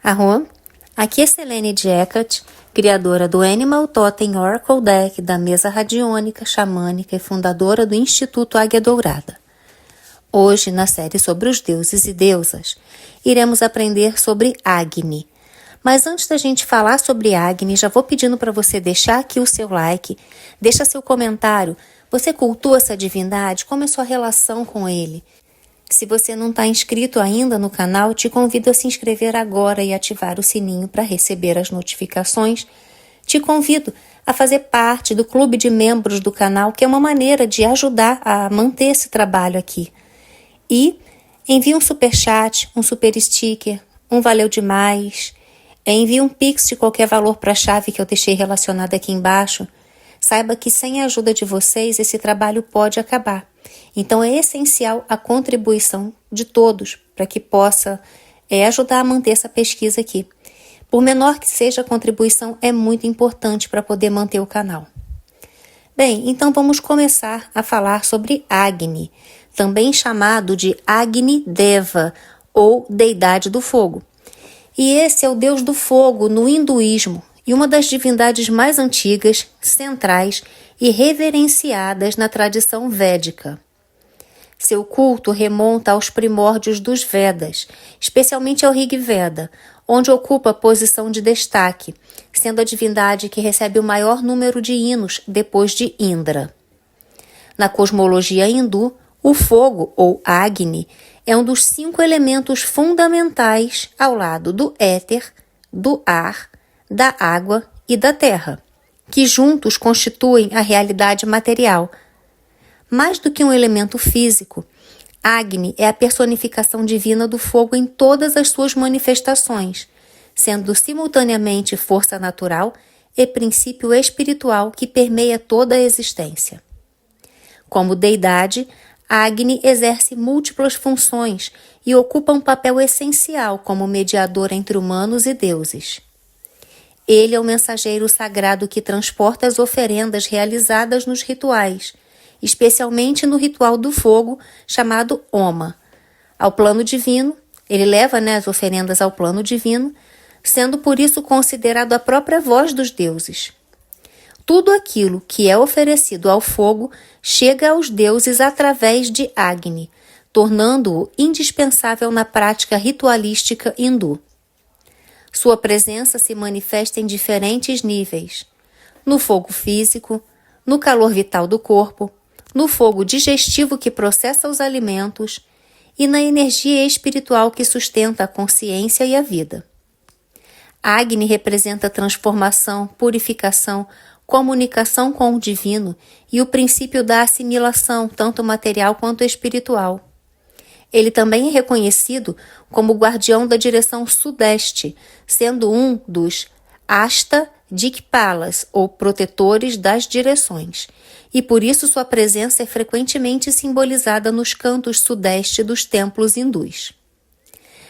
Arro, aqui é Selene Jekut, criadora do Animal Totem Oracle Deck da mesa radiônica, xamânica e fundadora do Instituto Águia Dourada. Hoje, na série sobre os deuses e deusas, iremos aprender sobre Agni. Mas antes da gente falar sobre Agni, já vou pedindo para você deixar aqui o seu like, deixa seu comentário. Você cultua essa divindade? Como é sua relação com ele? Se você não está inscrito ainda no canal, te convido a se inscrever agora e ativar o sininho para receber as notificações. Te convido a fazer parte do clube de membros do canal, que é uma maneira de ajudar a manter esse trabalho aqui. E envie um superchat, um super sticker, um valeu demais. Envie um pix de qualquer valor para a chave que eu deixei relacionada aqui embaixo. Saiba que sem a ajuda de vocês, esse trabalho pode acabar. Então é essencial a contribuição de todos para que possa ajudar a manter essa pesquisa aqui. Por menor que seja a contribuição, é muito importante para poder manter o canal. Bem, então vamos começar a falar sobre Agni, também chamado de Agni Deva, ou Deidade do Fogo. E esse é o deus do fogo no hinduísmo e uma das divindades mais antigas, centrais e reverenciadas na tradição védica. Seu culto remonta aos primórdios dos Vedas, especialmente ao Rig Veda, onde ocupa a posição de destaque, sendo a divindade que recebe o maior número de hinos depois de Indra. Na cosmologia hindu, o fogo, ou Agni, é um dos 5 elementos fundamentais ao lado do éter, do ar, da água e da terra, que juntos constituem a realidade material. Mais do que um elemento físico, Agni é a personificação divina do fogo em todas as suas manifestações, sendo simultaneamente força natural e princípio espiritual que permeia toda a existência. Como deidade, Agni exerce múltiplas funções e ocupa um papel essencial como mediador entre humanos e deuses. Ele é o mensageiro sagrado que transporta as oferendas realizadas nos rituais, especialmente no ritual do fogo, chamado Homa. Ao plano divino, ele leva as oferendas ao plano divino, sendo por isso considerado a própria voz dos deuses. Tudo aquilo que é oferecido ao fogo chega aos deuses através de Agni, tornando-o indispensável na prática ritualística hindu. Sua presença se manifesta em diferentes níveis: no fogo físico, no calor vital do corpo, no fogo digestivo que processa os alimentos e na energia espiritual que sustenta a consciência e a vida. Agni representa transformação, purificação, comunicação com o divino e o princípio da assimilação, tanto material quanto espiritual. Ele também é reconhecido como guardião da direção sudeste, sendo um dos Ashta Dikpalas, ou protetores das direções, e por isso sua presença é frequentemente simbolizada nos cantos sudeste dos templos hindus.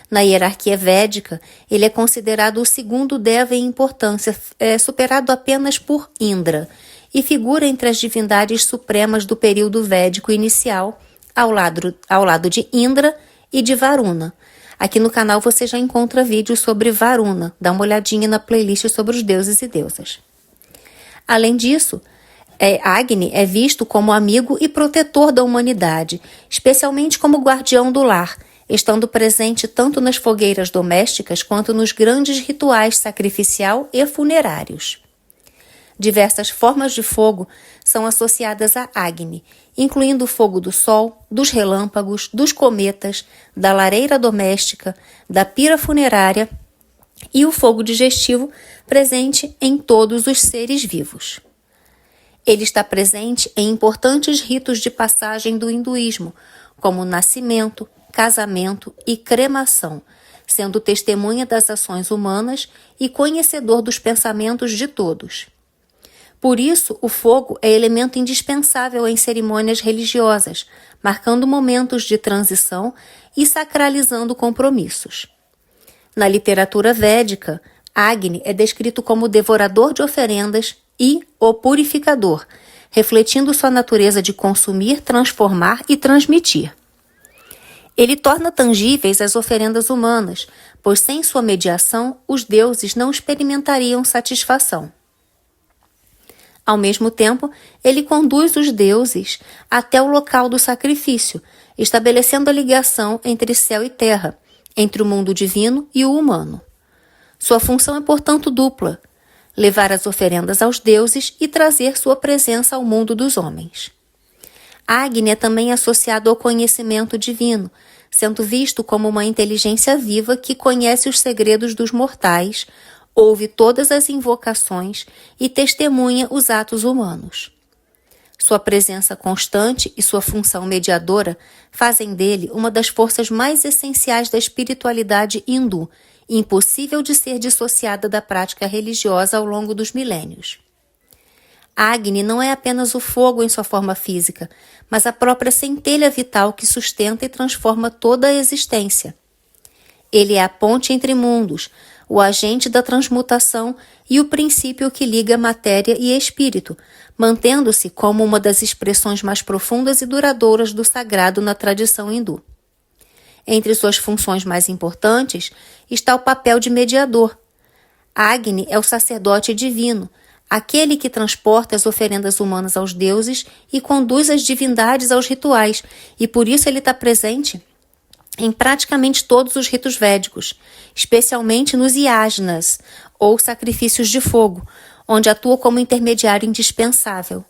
Na hierarquia védica, ele é considerado o segundo Deva em importância, superado apenas por Indra, e figura entre as divindades supremas do período védico inicial, ao lado de Indra e de Varuna. Aqui no canal você já encontra vídeos sobre Varuna, dá uma olhadinha na playlist sobre os deuses e deusas. Além disso, Agni é visto como amigo e protetor da humanidade, especialmente como guardião do lar, estando presente tanto nas fogueiras domésticas quanto nos grandes rituais sacrificial e funerários. Diversas formas de fogo são associadas a Agni, incluindo o fogo do sol, dos relâmpagos, dos cometas, da lareira doméstica, da pira funerária e o fogo digestivo presente em todos os seres vivos. Ele está presente em importantes ritos de passagem do hinduísmo, como nascimento, casamento e cremação, sendo testemunha das ações humanas e conhecedor dos pensamentos de todos. Por isso, o fogo é elemento indispensável em cerimônias religiosas, marcando momentos de transição e sacralizando compromissos. Na literatura védica, Agni é descrito como devorador de oferendas e o purificador, refletindo sua natureza de consumir, transformar e transmitir. Ele torna tangíveis as oferendas humanas, pois sem sua mediação, os deuses não experimentariam satisfação. Ao mesmo tempo, ele conduz os deuses até o local do sacrifício, estabelecendo a ligação entre céu e terra, entre o mundo divino e o humano. Sua função é, portanto, dupla: levar as oferendas aos deuses e trazer sua presença ao mundo dos homens. Agni é também associado ao conhecimento divino, sendo visto como uma inteligência viva que conhece os segredos dos mortais, ouve todas as invocações e testemunha os atos humanos. Sua presença constante e sua função mediadora fazem dele uma das forças mais essenciais da espiritualidade hindu, impossível de ser dissociada da prática religiosa ao longo dos milênios. Agni não é apenas o fogo em sua forma física, mas a própria centelha vital que sustenta e transforma toda a existência. Ele é a ponte entre mundos, o agente da transmutação e o princípio que liga matéria e espírito, mantendo-se como uma das expressões mais profundas e duradouras do sagrado na tradição hindu. Entre suas funções mais importantes está o papel de mediador. Agni é o sacerdote divino, aquele que transporta as oferendas humanas aos deuses e conduz as divindades aos rituais, e por isso ele está presente em praticamente todos os ritos védicos, especialmente nos yajnas, ou sacrifícios de fogo, onde atua como intermediário indispensável.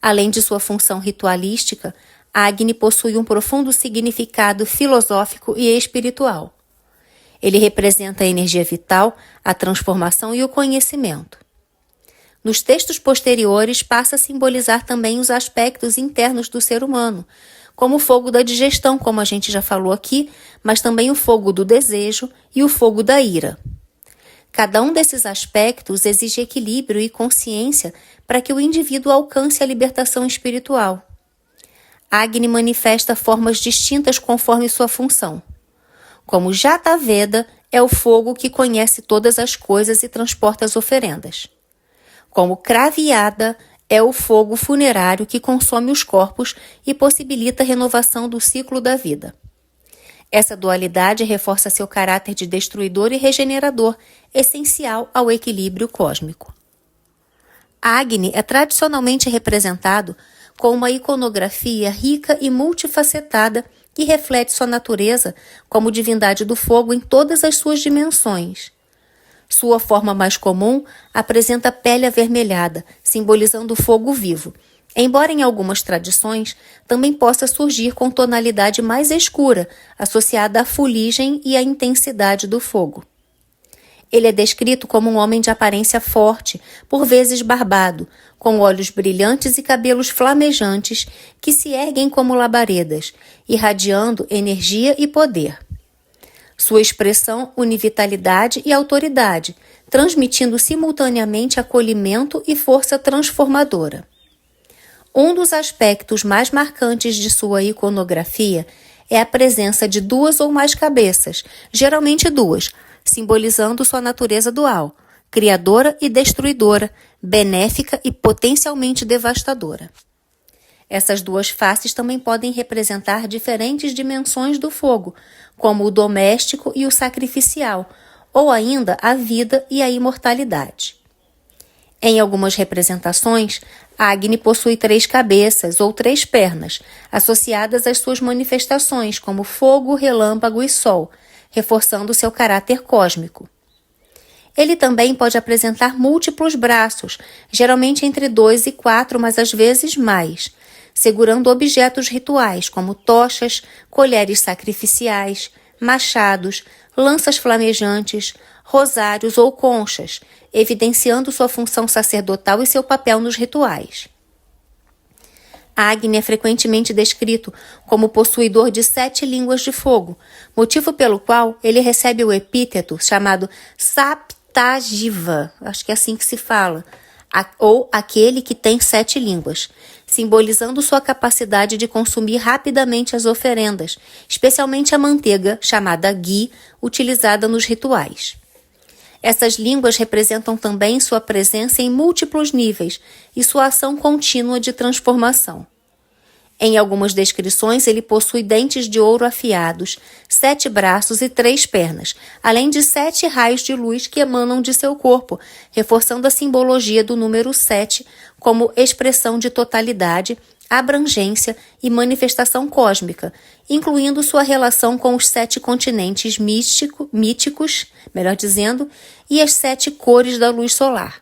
Além de sua função ritualística, Agni possui um profundo significado filosófico e espiritual. Ele representa a energia vital, a transformação e o conhecimento. Nos textos posteriores, passa a simbolizar também os aspectos internos do ser humano, como o fogo da digestão, como a gente já falou aqui, mas também o fogo do desejo e o fogo da ira. Cada um desses aspectos exige equilíbrio e consciência para que o indivíduo alcance a libertação espiritual. Agni manifesta formas distintas conforme sua função. Como Jata Veda é o fogo que conhece todas as coisas e transporta as oferendas. Como Kraviada é o fogo funerário que consome os corpos e possibilita a renovação do ciclo da vida. Essa dualidade reforça seu caráter de destruidor e regenerador, essencial ao equilíbrio cósmico. Agni é tradicionalmente representado com uma iconografia rica e multifacetada que reflete sua natureza como divindade do fogo em todas as suas dimensões. Sua forma mais comum apresenta pele avermelhada, simbolizando o fogo vivo, embora em algumas tradições também possa surgir com tonalidade mais escura, associada à fuligem e à intensidade do fogo. Ele é descrito como um homem de aparência forte, por vezes barbado, com olhos brilhantes e cabelos flamejantes que se erguem como labaredas, irradiando energia e poder. Sua expressão une vitalidade e autoridade, transmitindo simultaneamente acolhimento e força transformadora. Um dos aspectos mais marcantes de sua iconografia é a presença de 2 ou mais cabeças, geralmente 2, simbolizando sua natureza dual, criadora e destruidora, benéfica e potencialmente devastadora. Essas 2 faces também podem representar diferentes dimensões do fogo, como o doméstico e o sacrificial, ou ainda a vida e a imortalidade. Em algumas representações, Agni possui 3 cabeças ou 3 pernas, associadas às suas manifestações, como fogo, relâmpago e sol, reforçando seu caráter cósmico. Ele também pode apresentar múltiplos braços, geralmente entre 2 e 4, mas às vezes mais, segurando objetos rituais como tochas, colheres sacrificiais, machados, lanças flamejantes, rosários ou conchas, evidenciando sua função sacerdotal e seu papel nos rituais. Agni é frequentemente descrito como possuidor de 7 línguas de fogo, motivo pelo qual ele recebe o epíteto chamado Saptajiva, acho que é assim que se fala, ou aquele que tem 7 línguas, simbolizando sua capacidade de consumir rapidamente as oferendas, especialmente a manteiga, chamada ghee, utilizada nos rituais. Essas línguas representam também sua presença em múltiplos níveis e sua ação contínua de transformação. Em algumas descrições, ele possui dentes de ouro afiados, 7 braços e 3 pernas, além de 7 raios de luz que emanam de seu corpo, reforçando a simbologia do número 7 como expressão de totalidade, abrangência e manifestação cósmica, incluindo sua relação com os 7 continentes míticos, e as 7 cores da luz solar.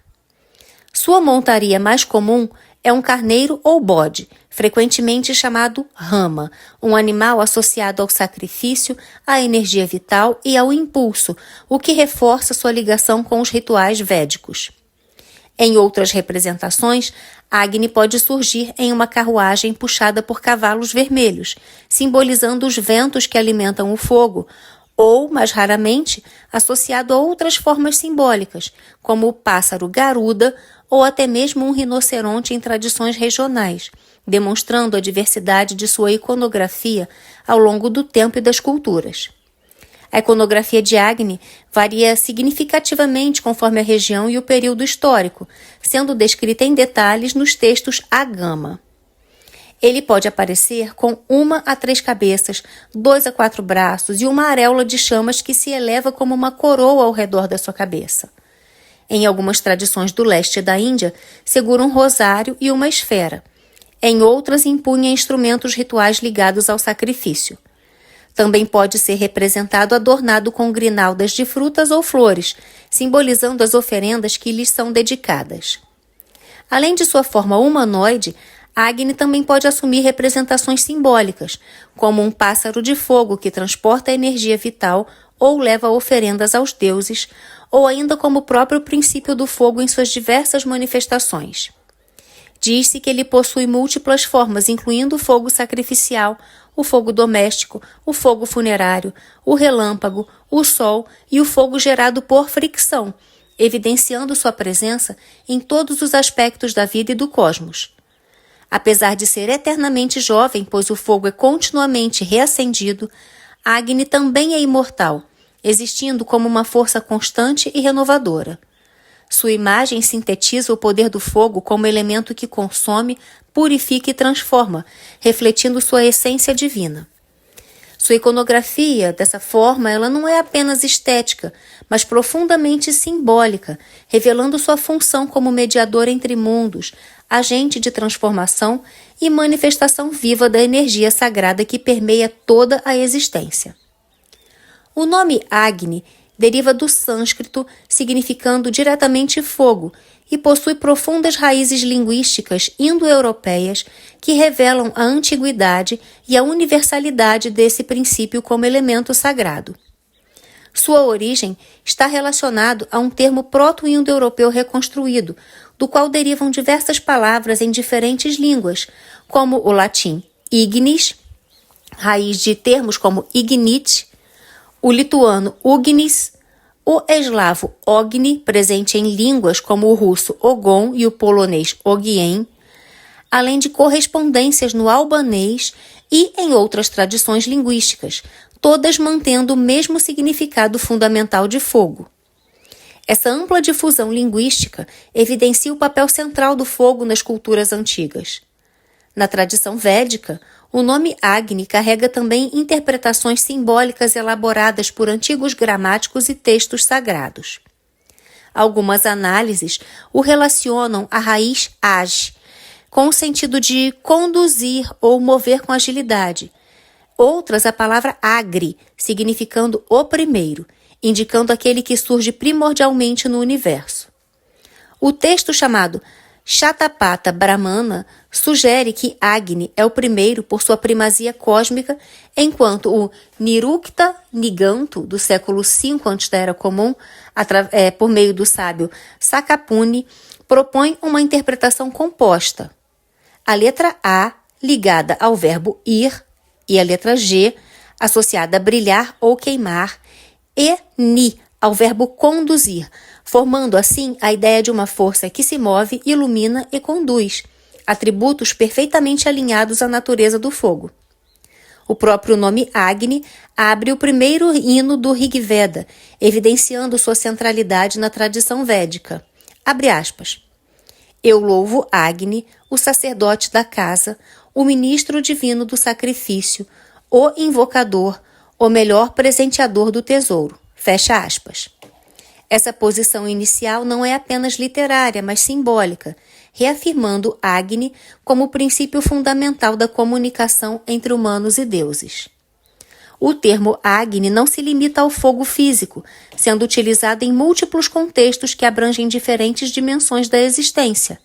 Sua montaria mais comum é um carneiro ou bode, frequentemente chamado rama, um animal associado ao sacrifício, à energia vital e ao impulso, o que reforça sua ligação com os rituais védicos. Em outras representações, Agni pode surgir em uma carruagem puxada por cavalos vermelhos, simbolizando os ventos que alimentam o fogo, ou, mais raramente, associado a outras formas simbólicas, como o pássaro garuda ou até mesmo um rinoceronte em tradições regionais, demonstrando a diversidade de sua iconografia ao longo do tempo e das culturas. A iconografia de Agni varia significativamente conforme a região e o período histórico, sendo descrita em detalhes nos textos Agama. Ele pode aparecer com 1 a 3 cabeças, 2 a 4 braços e uma auréola de chamas que se eleva como uma coroa ao redor da sua cabeça. Em algumas tradições do leste da Índia, segura um rosário e uma esfera. Em outras, impunha instrumentos rituais ligados ao sacrifício. Também pode ser representado adornado com grinaldas de frutas ou flores, simbolizando as oferendas que lhes são dedicadas. Além de sua forma humanoide, Agni também pode assumir representações simbólicas, como um pássaro de fogo que transporta a energia vital ou leva oferendas aos deuses, ou ainda como o próprio princípio do fogo em suas diversas manifestações. Diz-se que ele possui múltiplas formas, incluindo o fogo sacrificial, o fogo doméstico, o fogo funerário, o relâmpago, o sol e o fogo gerado por fricção, evidenciando sua presença em todos os aspectos da vida e do cosmos. Apesar de ser eternamente jovem, pois o fogo é continuamente reacendido, Agni também é imortal, existindo como uma força constante e renovadora. Sua imagem sintetiza o poder do fogo como elemento que consome, purifica e transforma, refletindo sua essência divina. Sua iconografia, dessa forma, ela não é apenas estética, mas profundamente simbólica, revelando sua função como mediador entre mundos, agente de transformação e manifestação viva da energia sagrada que permeia toda a existência. O nome Agni deriva do sânscrito, significando diretamente fogo, e possui profundas raízes linguísticas indo-europeias que revelam a antiguidade e a universalidade desse princípio como elemento sagrado. Sua origem está relacionado a um termo proto-indo-europeu reconstruído, do qual derivam diversas palavras em diferentes línguas, como o latim ignis, raiz de termos como ignite, o lituano ugnis, o eslavo ogni, presente em línguas como o russo ogon e o polonês ogien, além de correspondências no albanês e em outras tradições linguísticas, todas mantendo o mesmo significado fundamental de fogo. Essa ampla difusão linguística evidencia o papel central do fogo nas culturas antigas. Na tradição védica, o nome Agni carrega também interpretações simbólicas elaboradas por antigos gramáticos e textos sagrados. Algumas análises o relacionam à raiz Aj, com o sentido de conduzir ou mover com agilidade. Outras, a palavra Agri, significando o primeiro, indicando aquele que surge primordialmente no universo. O texto chamado Shatapatha Brahmana sugere que Agni é o primeiro por sua primazia cósmica, enquanto o Nirukta Niganto, do século V antes da Era Comum, por meio do sábio Sakapuni, propõe uma interpretação composta. A letra A, ligada ao verbo ir, e a letra G, associada a brilhar ou queimar, e Ni, ao verbo conduzir, formando assim a ideia de uma força que se move, ilumina e conduz, atributos perfeitamente alinhados à natureza do fogo. O próprio nome Agni abre o primeiro hino do Rig Veda, evidenciando sua centralidade na tradição védica. Abre aspas. Eu louvo Agni, o sacerdote da casa, o ministro divino do sacrifício, o invocador, o melhor presenteador do tesouro. Fecha aspas. Essa posição inicial não é apenas literária, mas simbólica, reafirmando Agni como o princípio fundamental da comunicação entre humanos e deuses. O termo Agni não se limita ao fogo físico, sendo utilizado em múltiplos contextos que abrangem diferentes dimensões da existência.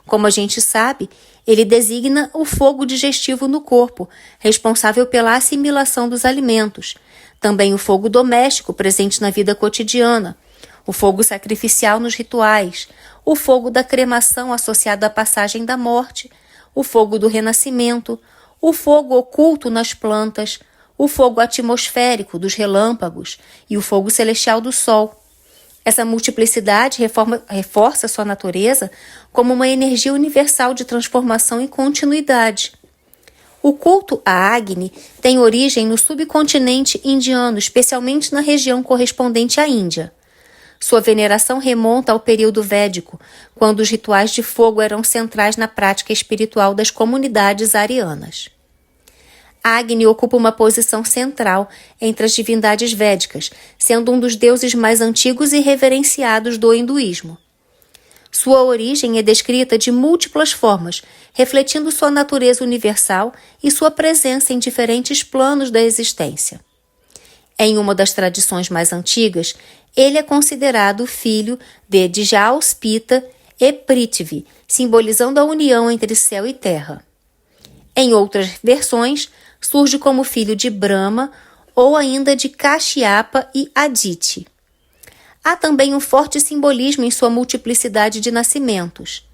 Como a gente sabe, ele designa o fogo digestivo no corpo, responsável pela assimilação dos alimentos. Também o fogo doméstico, presente na vida cotidiana. O fogo sacrificial nos rituais. O fogo da cremação associado à passagem da morte. O fogo do renascimento. O fogo oculto nas plantas. O fogo atmosférico dos relâmpagos. E o fogo celestial do sol. Essa multiplicidade reforça sua natureza como uma energia universal de transformação e continuidade. O culto a Agni tem origem no subcontinente indiano, especialmente na região correspondente à Índia. Sua veneração remonta ao período védico, quando os rituais de fogo eram centrais na prática espiritual das comunidades arianas. Agni ocupa uma posição central entre as divindades védicas, sendo um dos deuses mais antigos e reverenciados do hinduísmo. Sua origem é descrita de múltiplas formas, refletindo sua natureza universal e sua presença em diferentes planos da existência. Em uma das tradições mais antigas, ele é considerado filho de Djauspita e Prithvi, simbolizando a união entre céu e terra. Em outras versões, surge como filho de Brahma ou ainda de Kashyapa e Aditi. Há também um forte simbolismo em sua multiplicidade de nascimentos.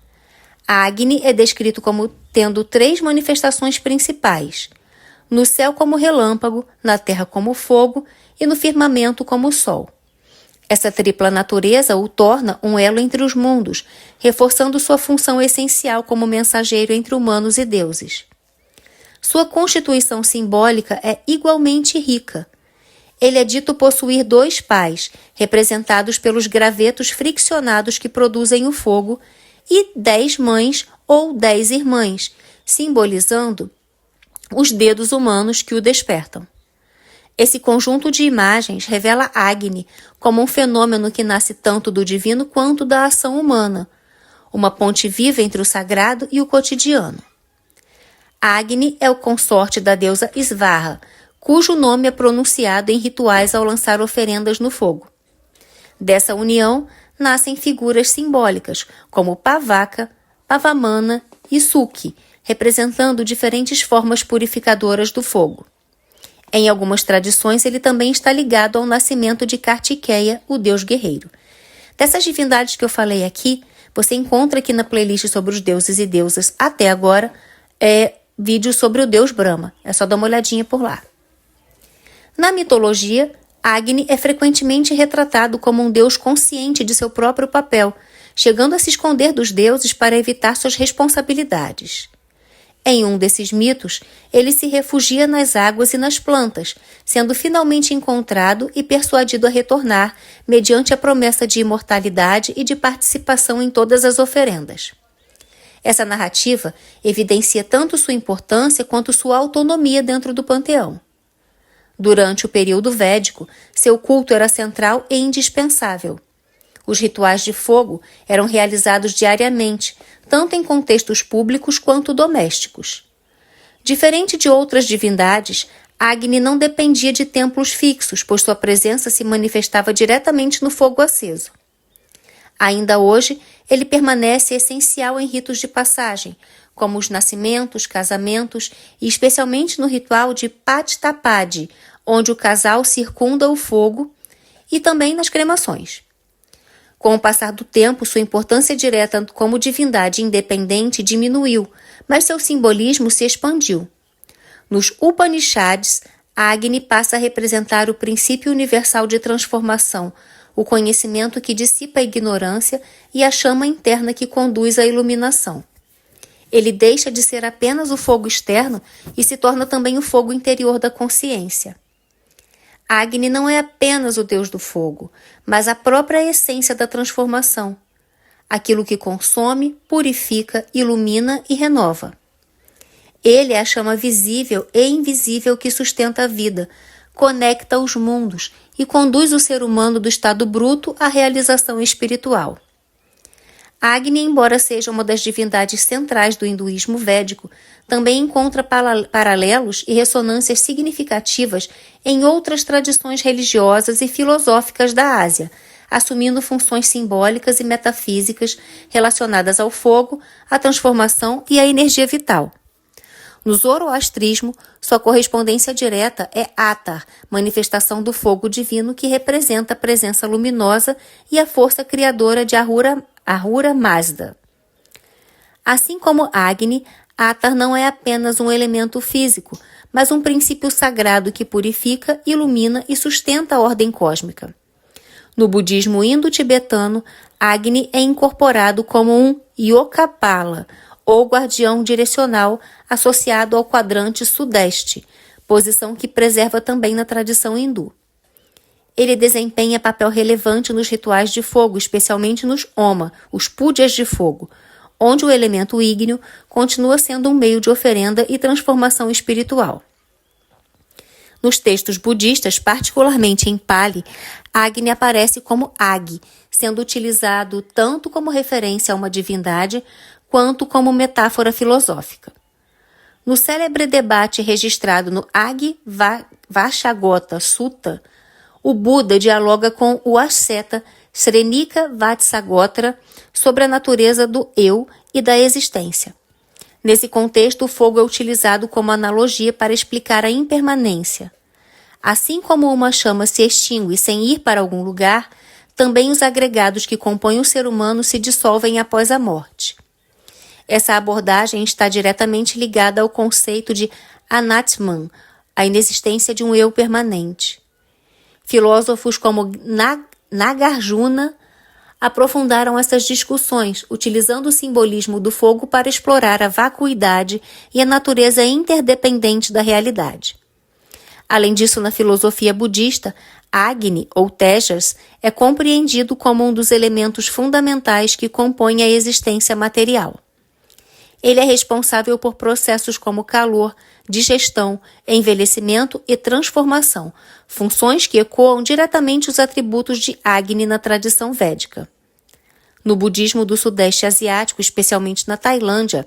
Agni é descrito como tendo 3 manifestações principais: no céu como relâmpago, na terra como fogo e no firmamento como sol. Essa tripla natureza o torna um elo entre os mundos, reforçando sua função essencial como mensageiro entre humanos e deuses. Sua constituição simbólica é igualmente rica. Ele é dito possuir 2 pais, representados pelos gravetos friccionados que produzem o fogo, e 10 mães ou 10 irmãs, simbolizando os dedos humanos que o despertam. Esse conjunto de imagens revela Agni como um fenômeno que nasce tanto do divino quanto da ação humana, uma ponte viva entre o sagrado e o cotidiano. Agni é o consorte da deusa Svara, cujo nome é pronunciado em rituais ao lançar oferendas no fogo. Dessa união nascem figuras simbólicas, como Pavaka, Pavamana e Suki, representando diferentes formas purificadoras do fogo. Em algumas tradições, ele também está ligado ao nascimento de Kartikeya, o deus guerreiro. Dessas divindades que eu falei aqui, você encontra aqui na playlist sobre os deuses e deusas até agora, vídeo sobre o deus Brahma. É só dar uma olhadinha por lá. Na mitologia, Agni é frequentemente retratado como um deus consciente de seu próprio papel, chegando a se esconder dos deuses para evitar suas responsabilidades. Em um desses mitos, ele se refugia nas águas e nas plantas, sendo finalmente encontrado e persuadido a retornar, mediante a promessa de imortalidade e de participação em todas as oferendas. Essa narrativa evidencia tanto sua importância quanto sua autonomia dentro do panteão. Durante o período védico, seu culto era central e indispensável. Os rituais de fogo eram realizados diariamente, tanto em contextos públicos quanto domésticos. Diferente de outras divindades, Agni não dependia de templos fixos, pois sua presença se manifestava diretamente no fogo aceso. Ainda hoje, ele permanece essencial em ritos de passagem, como os nascimentos, casamentos e especialmente no ritual de Patitapadi, onde o casal circunda o fogo, e também nas cremações. Com o passar do tempo, sua importância direta como divindade independente diminuiu, mas seu simbolismo se expandiu. Nos Upanishads, Agni passa a representar o princípio universal de transformação, o conhecimento que dissipa a ignorância e a chama interna que conduz à iluminação. Ele deixa de ser apenas o fogo externo e se torna também o fogo interior da consciência. Agni não é apenas o deus do fogo, mas a própria essência da transformação. Aquilo que consome, purifica, ilumina e renova. Ele é a chama visível e invisível que sustenta a vida, conecta os mundos e conduz o ser humano do estado bruto à realização espiritual. Agni, embora seja uma das divindades centrais do hinduísmo védico, também encontra paralelos e ressonâncias significativas em outras tradições religiosas e filosóficas da Ásia, assumindo funções simbólicas e metafísicas relacionadas ao fogo, à transformação e à energia vital. No zoroastrismo, sua correspondência direta é Atar, manifestação do fogo divino que representa a presença luminosa e a força criadora de Ahura Mazda. Assim como Agni, Atar não é apenas um elemento físico, mas um princípio sagrado que purifica, ilumina e sustenta a ordem cósmica. No budismo indo-tibetano, Agni é incorporado como um Yokapala, ou guardião direcional associado ao quadrante sudeste, posição que preserva também na tradição hindu. Ele desempenha papel relevante nos rituais de fogo, especialmente nos Homa, os púdias de fogo, onde o elemento ígneo continua sendo um meio de oferenda e transformação espiritual. Nos textos budistas, particularmente em Pali, Agni aparece como Agi, sendo utilizado tanto como referência a uma divindade quanto como metáfora filosófica. No célebre debate registrado no Agi Vashagota Sutta, o Buda dialoga com o asceta Srenika Vatsagotra sobre a natureza do eu e da existência. Nesse contexto, o fogo é utilizado como analogia para explicar a impermanência. Assim como uma chama se extingue sem ir para algum lugar, também os agregados que compõem o ser humano se dissolvem após a morte. Essa abordagem está diretamente ligada ao conceito de Anatman, a inexistência de um eu permanente. Filósofos como Nagarjuna aprofundaram essas discussões, utilizando o simbolismo do fogo para explorar a vacuidade e a natureza interdependente da realidade. Além disso, na filosofia budista, Agni, ou Tejas, é compreendido como um dos elementos fundamentais que compõem a existência material. Ele é responsável por processos como calor, digestão, envelhecimento e transformação, funções que ecoam diretamente os atributos de Agni na tradição védica. No budismo do Sudeste Asiático, especialmente na Tailândia,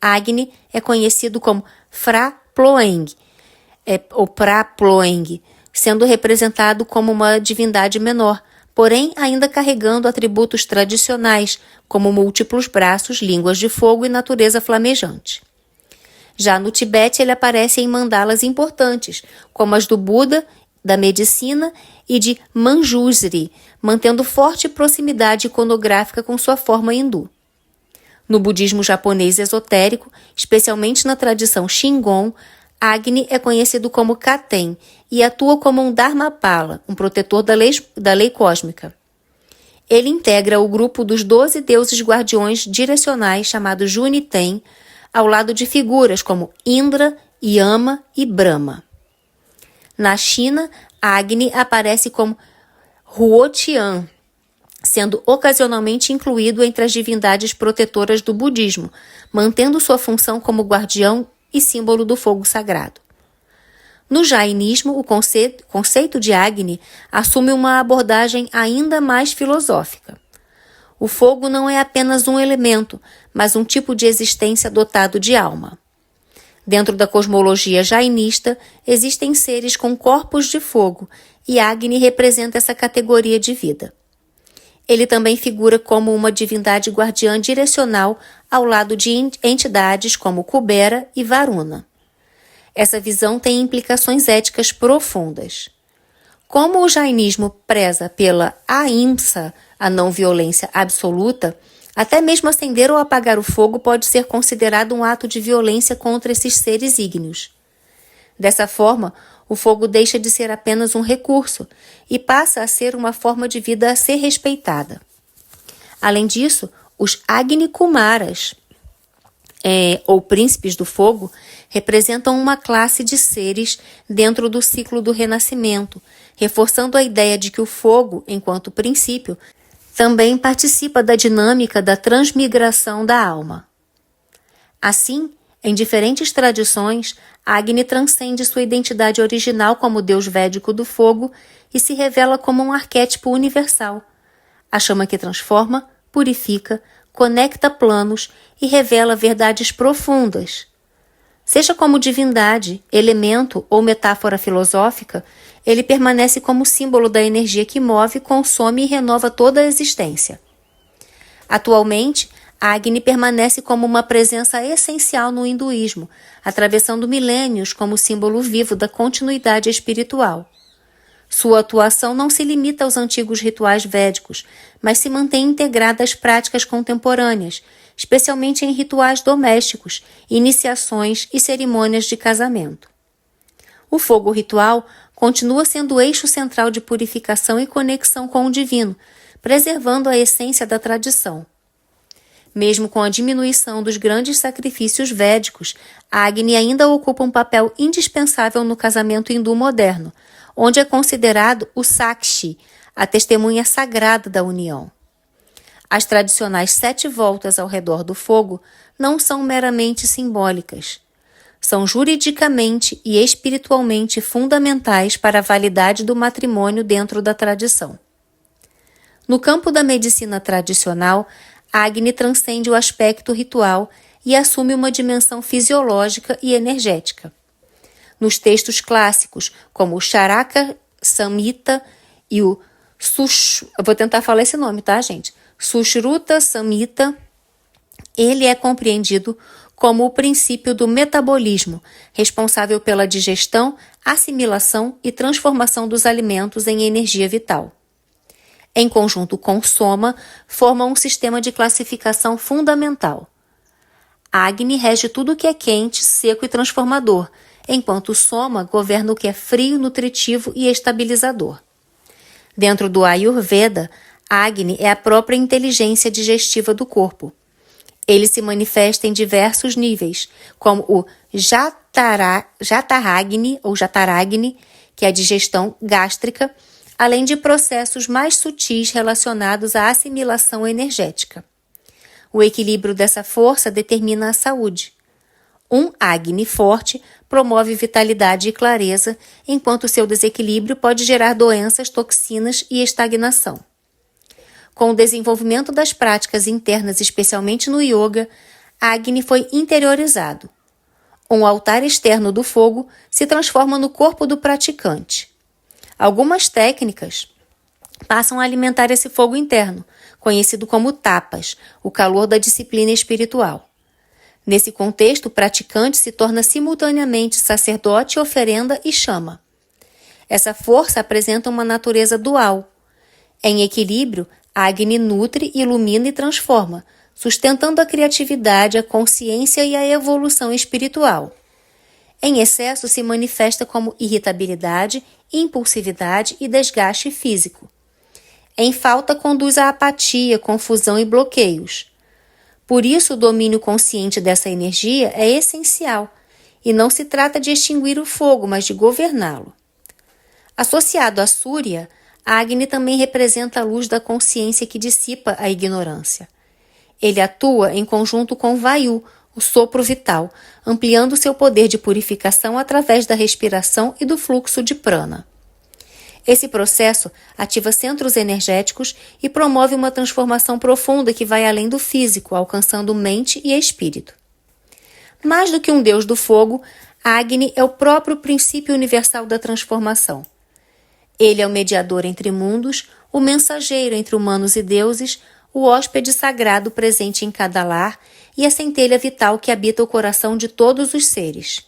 Agni é conhecido como Phra Ploeng, ou Pra Ploeng, sendo representado como uma divindade menor, porém ainda carregando atributos tradicionais, como múltiplos braços, línguas de fogo e natureza flamejante. Já no Tibete, ele aparece em mandalas importantes, como as do Buda, da medicina e de Manjusri, mantendo forte proximidade iconográfica com sua forma hindu. No budismo japonês esotérico, especialmente na tradição Shingon, Agni é conhecido como Katen e atua como um Dharmapala, um protetor da lei cósmica. Ele integra o grupo dos 12 deuses guardiões direcionais chamados Juniten, ao lado de figuras como Indra, Yama e Brahma. Na China, Agni aparece como Huotian, sendo ocasionalmente incluído entre as divindades protetoras do budismo, mantendo sua função como guardião e símbolo do fogo sagrado. No jainismo, o conceito de Agni assume uma abordagem ainda mais filosófica. O fogo não é apenas um elemento, mas um tipo de existência dotado de alma. Dentro da cosmologia jainista, existem seres com corpos de fogo, e Agni representa essa categoria de vida. Ele também figura como uma divindade guardiã direcional ao lado de entidades como Kubera e Varuna. Essa visão tem implicações éticas profundas. Como o jainismo preza pela ahimsa, a não violência absoluta, até mesmo acender ou apagar o fogo pode ser considerado um ato de violência contra esses seres ígneos. Dessa forma, o fogo deixa de ser apenas um recurso e passa a ser uma forma de vida a ser respeitada. Além disso, os Agni Kumaras ou príncipes do fogo, representam uma classe de seres dentro do ciclo do renascimento, reforçando a ideia de que o fogo, enquanto princípio, também participa da dinâmica da transmigração da alma. Assim, em diferentes tradições, Agni transcende sua identidade original como deus védico do fogo e se revela como um arquétipo universal, a chama que transforma, purifica, conecta planos e revela verdades profundas. Seja como divindade, elemento ou metáfora filosófica, ele permanece como símbolo da energia que move, consome e renova toda a existência. Atualmente, Agni permanece como uma presença essencial no hinduísmo, atravessando milênios como símbolo vivo da continuidade espiritual. Sua atuação não se limita aos antigos rituais védicos, mas se mantém integrada às práticas contemporâneas, especialmente em rituais domésticos, iniciações e cerimônias de casamento. O fogo ritual continua sendo o eixo central de purificação e conexão com o divino, preservando a essência da tradição. Mesmo com a diminuição dos grandes sacrifícios védicos, Agni ainda ocupa um papel indispensável no casamento hindu moderno, onde é considerado o Sakshi, a testemunha sagrada da união. As tradicionais 7 voltas ao redor do fogo não são meramente simbólicas. São juridicamente e espiritualmente fundamentais para a validade do matrimônio dentro da tradição. No campo da medicina tradicional, Agni transcende o aspecto ritual e assume uma dimensão fisiológica e energética. Nos textos clássicos, como o Charaka Samhita e o vou tentar falar esse nome, tá, gente? Sushruta Samhita, ele é compreendido como o princípio do metabolismo, responsável pela digestão, assimilação e transformação dos alimentos em energia vital. Em conjunto com Soma, formam um sistema de classificação fundamental. Agni rege tudo o que é quente, seco e transformador, enquanto Soma governa o que é frio, nutritivo e estabilizador. Dentro do Ayurveda, Agni é a própria inteligência digestiva do corpo. Ele se manifesta em diversos níveis, como o Jataragni, ou Jataragni, que é a digestão gástrica, além de processos mais sutis relacionados à assimilação energética. O equilíbrio dessa força determina a saúde. Um Agni forte promove vitalidade e clareza, enquanto seu desequilíbrio pode gerar doenças, toxinas e estagnação. Com o desenvolvimento das práticas internas, especialmente no yoga, Agni foi interiorizado. Um altar externo do fogo se transforma no corpo do praticante. Algumas técnicas passam a alimentar esse fogo interno, conhecido como tapas, o calor da disciplina espiritual. Nesse contexto, o praticante se torna simultaneamente sacerdote, oferenda e chama. Essa força apresenta uma natureza dual. Em equilíbrio, Agni nutre, ilumina e transforma, sustentando a criatividade, a consciência e a evolução espiritual. Em excesso, se manifesta como irritabilidade, impulsividade e desgaste físico. Em falta, conduz à apatia, confusão e bloqueios. Por isso, o domínio consciente dessa energia é essencial, e não se trata de extinguir o fogo, mas de governá-lo. Associado a Surya, Agni também representa a luz da consciência que dissipa a ignorância. Ele atua em conjunto com Vayu, o sopro vital, ampliando seu poder de purificação através da respiração e do fluxo de prana. Esse processo ativa centros energéticos e promove uma transformação profunda que vai além do físico, alcançando mente e espírito. Mais do que um deus do fogo, Agni é o próprio princípio universal da transformação. Ele é o mediador entre mundos, o mensageiro entre humanos e deuses, o hóspede sagrado presente em cada lar e a centelha vital que habita o coração de todos os seres.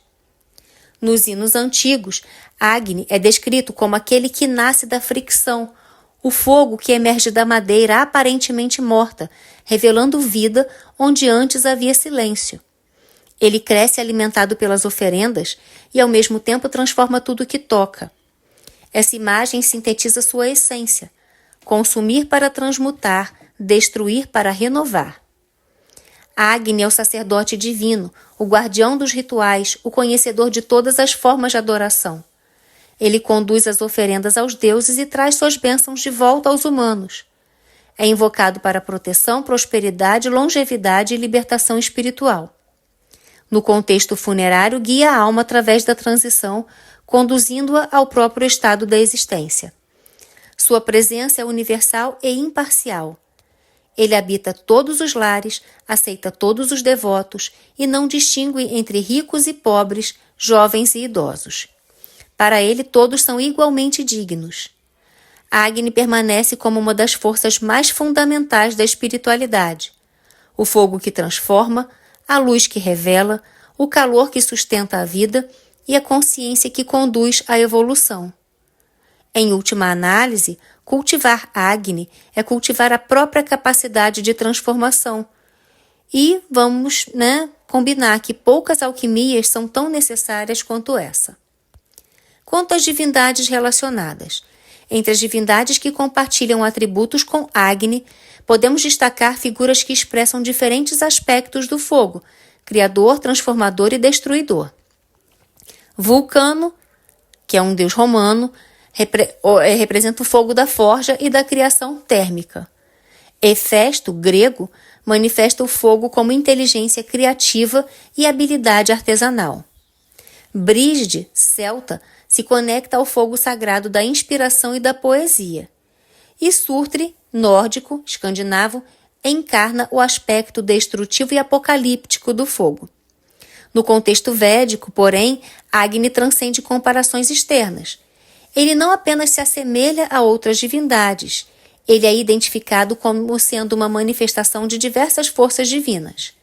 Nos hinos antigos, Agni é descrito como aquele que nasce da fricção, o fogo que emerge da madeira aparentemente morta, revelando vida onde antes havia silêncio. Ele cresce alimentado pelas oferendas e, ao mesmo tempo, transforma tudo que toca. Essa imagem sintetiza sua essência: consumir para transmutar, destruir para renovar. Agni é o sacerdote divino, o guardião dos rituais, o conhecedor de todas as formas de adoração. Ele conduz as oferendas aos deuses e traz suas bênçãos de volta aos humanos. É invocado para proteção, prosperidade, longevidade e libertação espiritual. No contexto funerário, guia a alma através da transição, conduzindo-a ao próprio estado da existência. Sua presença é universal e imparcial. Ele habita todos os lares, aceita todos os devotos e não distingue entre ricos e pobres, jovens e idosos. Para ele, todos são igualmente dignos. Agni permanece como uma das forças mais fundamentais da espiritualidade. O fogo que transforma, a luz que revela, o calor que sustenta a vida e a consciência que conduz à evolução. Em última análise, cultivar Agni é cultivar a própria capacidade de transformação. E vamos, combinar que poucas alquimias são tão necessárias quanto essa. Quanto às divindades relacionadas, entre as divindades que compartilham atributos com Agni, podemos destacar figuras que expressam diferentes aspectos do fogo, criador, transformador e destruidor. Vulcano, que é um deus romano, representa o fogo da forja e da criação térmica. Hefesto, grego, manifesta o fogo como inteligência criativa e habilidade artesanal. Brígide, celta, se conecta ao fogo sagrado da inspiração e da poesia. E Surtri, nórdico, escandinavo, encarna o aspecto destrutivo e apocalíptico do fogo. No contexto védico, porém, Agni transcende comparações externas. Ele não apenas se assemelha a outras divindades, ele é identificado como sendo uma manifestação de diversas forças divinas.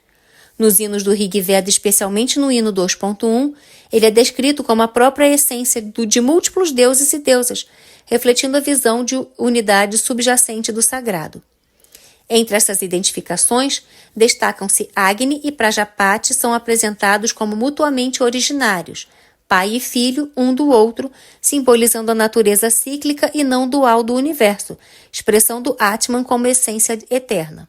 Nos hinos do Rig Veda, especialmente no hino 2.1, ele é descrito como a própria essência de múltiplos deuses e deusas, refletindo a visão de unidade subjacente do sagrado. Entre essas identificações, destacam-se Agni e Prajapati são apresentados como mutuamente originários, pai e filho um do outro, simbolizando a natureza cíclica e não dual do universo, expressão do Atman como essência eterna.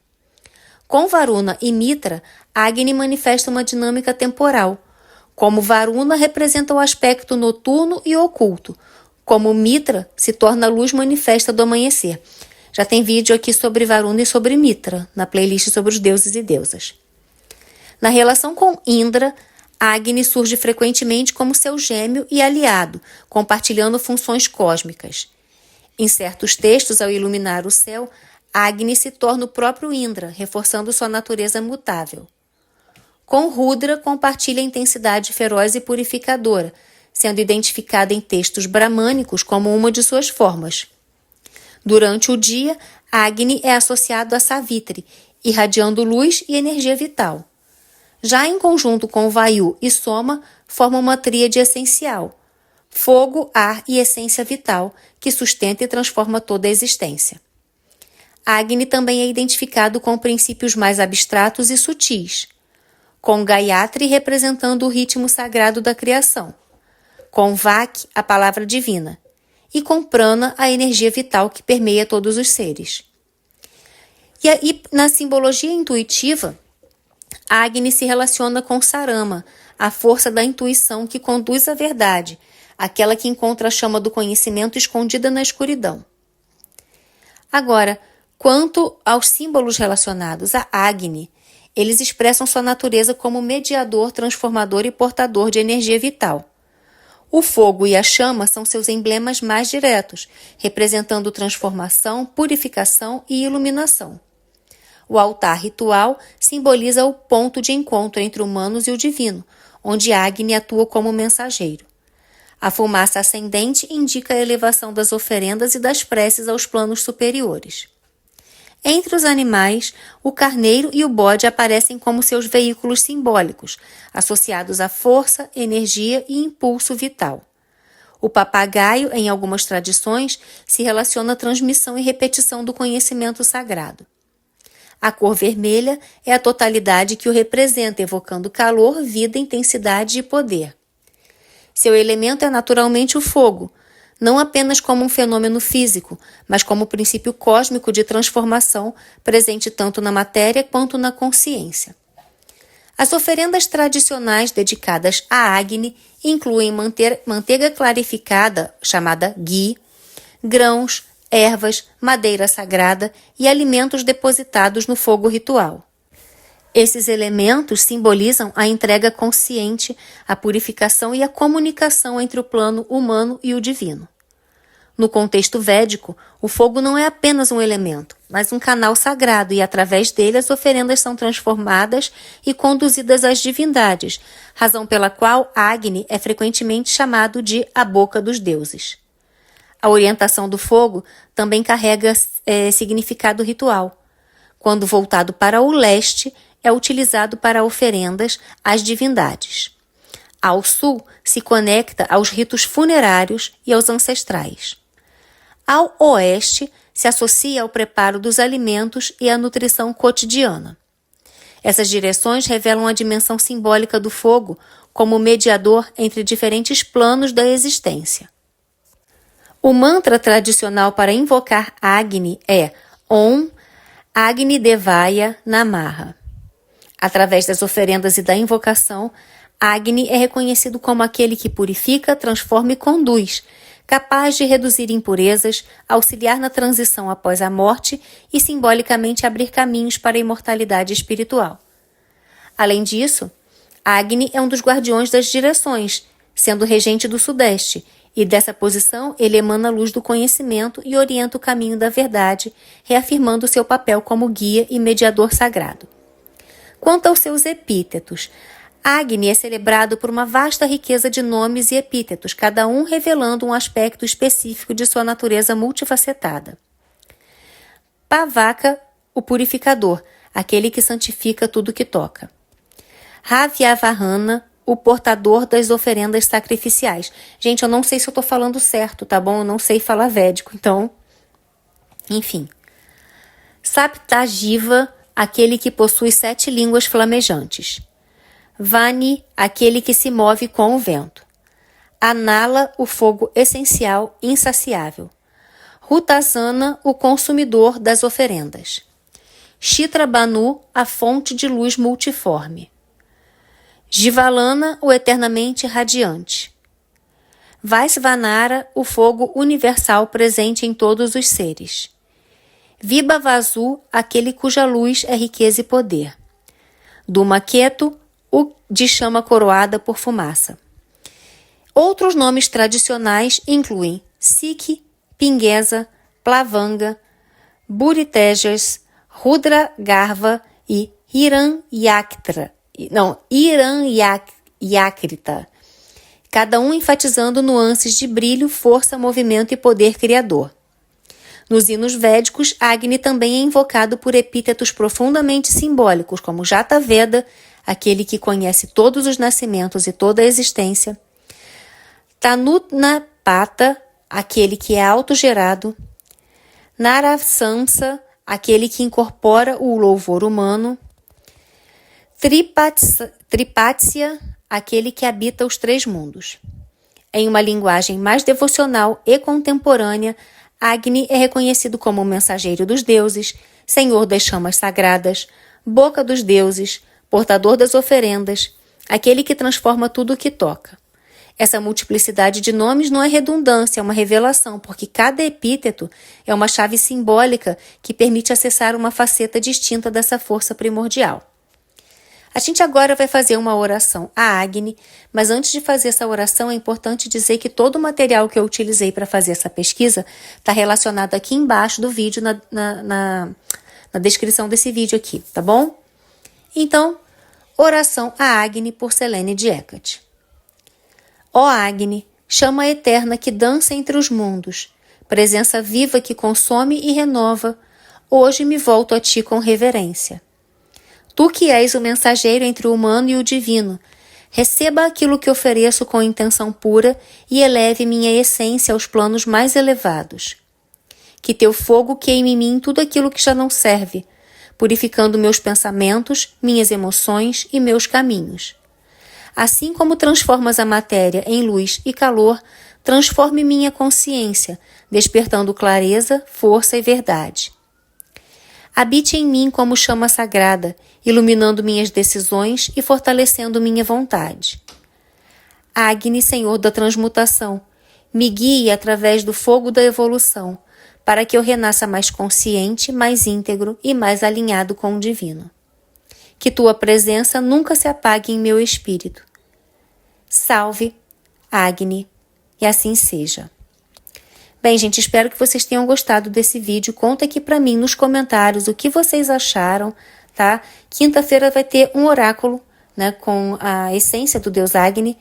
Com Varuna e Mitra, Agni manifesta uma dinâmica temporal. Como Varuna representa o aspecto noturno e oculto, como Mitra se torna a luz manifesta do amanhecer. Já tem vídeo aqui sobre Varuna e sobre Mitra, na playlist sobre os deuses e deusas. Na relação com Indra, Agni surge frequentemente como seu gêmeo e aliado, compartilhando funções cósmicas. Em certos textos, ao iluminar o céu, Agni se torna o próprio Indra, reforçando sua natureza mutável. Com Rudra, compartilha a intensidade feroz e purificadora, sendo identificada em textos bramânicos como uma de suas formas. Durante o dia, Agni é associado a Savitri, irradiando luz e energia vital. Já em conjunto com Vayu e Soma, formam uma tríade essencial: fogo, ar e essência vital, que sustenta e transforma toda a existência. Agni também é identificado com princípios mais abstratos e sutis, com Gayatri representando o ritmo sagrado da criação, com Vak, a palavra divina, e com Prana, a energia vital que permeia todos os seres. E na simbologia intuitiva, Agni se relaciona com Sarama, a força da intuição que conduz à verdade, aquela que encontra a chama do conhecimento escondida na escuridão. Agora, quanto aos símbolos relacionados a Agni, eles expressam sua natureza como mediador, transformador e portador de energia vital. O fogo e a chama são seus emblemas mais diretos, representando transformação, purificação e iluminação. O altar ritual simboliza o ponto de encontro entre humanos e o divino, onde Agni atua como mensageiro. A fumaça ascendente indica a elevação das oferendas e das preces aos planos superiores. Entre os animais, o carneiro e o bode aparecem como seus veículos simbólicos, associados à força, energia e impulso vital. O papagaio, em algumas tradições, se relaciona à transmissão e repetição do conhecimento sagrado. A cor vermelha é a totalidade que o representa, evocando calor, vida, intensidade e poder. Seu elemento é naturalmente o fogo, não apenas como um fenômeno físico, mas como princípio cósmico de transformação, presente tanto na matéria quanto na consciência. As oferendas tradicionais dedicadas a Agni incluem manteiga clarificada, chamada ghee, grãos, ervas, madeira sagrada e alimentos depositados no fogo ritual. Esses elementos simbolizam a entrega consciente, a purificação e a comunicação entre o plano humano e o divino. No contexto védico, o fogo não é apenas um elemento, mas um canal sagrado e, através dele, as oferendas são transformadas e conduzidas às divindades, razão pela qual Agni é frequentemente chamado de a boca dos deuses. A orientação do fogo também carrega significado ritual. Quando voltado para o leste, é utilizado para oferendas às divindades. Ao sul, se conecta aos ritos funerários e aos ancestrais. Ao oeste, se associa ao preparo dos alimentos e à nutrição cotidiana. Essas direções revelam a dimensão simbólica do fogo como mediador entre diferentes planos da existência. O mantra tradicional para invocar Agni é Om Agni Devaya Namaha. Através das oferendas e da invocação, Agni é reconhecido como aquele que purifica, transforma e conduz, capaz de reduzir impurezas, auxiliar na transição após a morte e simbolicamente abrir caminhos para a imortalidade espiritual. Além disso, Agni é um dos guardiões das direções, sendo regente do Sudeste, e dessa posição ele emana a luz do conhecimento e orienta o caminho da verdade, reafirmando seu papel como guia e mediador sagrado. Quanto aos seus epítetos, Agni é celebrado por uma vasta riqueza de nomes e epítetos, cada um revelando um aspecto específico de sua natureza multifacetada. Pavaka, o purificador, aquele que santifica tudo que toca. Ravyavahana, o portador das oferendas sacrificiais. Gente, eu não sei se eu estou falando certo, tá bom? Eu não sei falar védico, então... Enfim. Saptajiva, aquele que possui 7 línguas flamejantes. Vani, aquele que se move com o vento. Anala, o fogo essencial, insaciável. Hutasana, o consumidor das oferendas. Chitrabhanu, a fonte de luz multiforme. Jivalana, o eternamente radiante. Vaisvanara, o fogo universal presente em todos os seres. Vibhavasu, aquele cuja luz é riqueza e poder. Dhumaketu, o de chama coroada por fumaça. Outros nomes tradicionais incluem Sikhi, Pinguesa, Plavanga, Buritejas, Rudragarva e Hiranyakrita, cada um enfatizando nuances de brilho, força, movimento e poder criador. Nos hinos védicos, Agni também é invocado por epítetos profundamente simbólicos, como Jataveda, aquele que conhece todos os nascimentos e toda a existência, Tanutnapata, aquele que é autogerado, Narasamsa, aquele que incorpora o louvor humano, Tripatsya, aquele que habita os 3 mundos. Em uma linguagem mais devocional e contemporânea, Agni é reconhecido como o mensageiro dos deuses, senhor das chamas sagradas, boca dos deuses, portador das oferendas, aquele que transforma tudo o que toca. Essa multiplicidade de nomes não é redundância, é uma revelação, porque cada epíteto é uma chave simbólica que permite acessar uma faceta distinta dessa força primordial. A gente agora vai fazer uma oração a Agni, mas antes de fazer essa oração é importante dizer que todo o material que eu utilizei para fazer essa pesquisa está relacionado aqui embaixo do vídeo, na descrição desse vídeo aqui, tá bom? Então, oração a Agni por Selene de Hecate. Ó Agni, chama eterna que dança entre os mundos, presença viva que consome e renova, hoje me volto a ti com reverência. Tu que és o mensageiro entre o humano e o divino, receba aquilo que ofereço com intenção pura e eleve minha essência aos planos mais elevados. Que teu fogo queime em mim tudo aquilo que já não serve, purificando meus pensamentos, minhas emoções e meus caminhos. Assim como transformas a matéria em luz e calor, transforme minha consciência, despertando clareza, força e verdade. Habite em mim como chama sagrada, iluminando minhas decisões e fortalecendo minha vontade. Agni, Senhor da transmutação, me guie através do fogo da evolução, para que eu renasça mais consciente, mais íntegro e mais alinhado com o divino. Que tua presença nunca se apague em meu espírito. Salve, Agni, e assim seja. Bem, gente, espero que vocês tenham gostado desse vídeo. Conta aqui pra mim nos comentários o que vocês acharam, tá? Quinta-feira vai ter um oráculo, né, com a essência do deus Agni.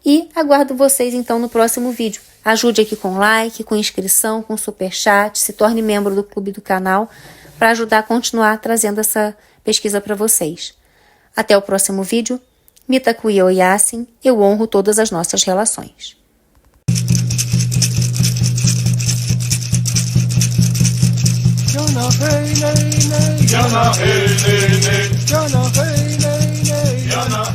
E aguardo vocês, então, no próximo vídeo. Ajude aqui com like, com inscrição, com superchat, se torne membro do clube do canal para ajudar a continuar trazendo essa pesquisa para vocês. Até o próximo vídeo. Mitakuye Oyasin, eu honro todas as nossas relações. Yana hey nay nay, Yana hey nay nay, Yana hey nay nay, Yana